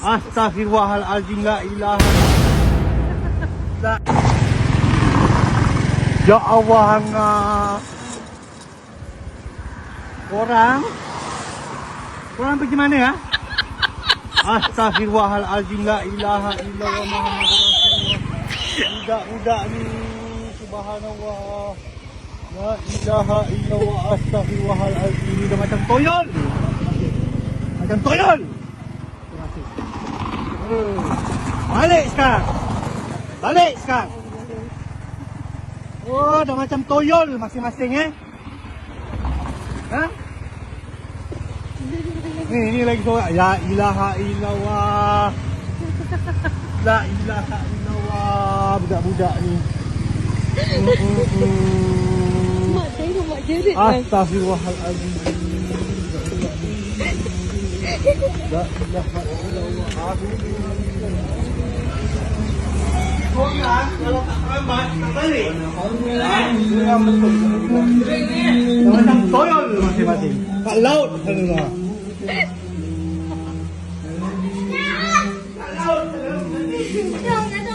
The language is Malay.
Astaghfirullahaladzim, la ilaha la. Ya Allah, hang korang pergi mana ya? Astaghfirullahaladzim, la ilaha illallah Muhammadur Rasulullah. Budak-budak ni, subhanallah. La ilaha illallah, astaghfirullahaladzim. Ni dah macam toyol. Macam toyol. Balik sekarang. Balik sekarang. Oh, dah macam toyol masing-masing Ha? Ni lagi seorang. Ya ilaha illallah. La ilaha illallah. Budak-budak ni. Mak tengok mak jerit. Astaghfirullahaladzim. La ilaha illallah. Korang kalau tak selamat, tak balik. Macam toyol masing-masing. Kat laut.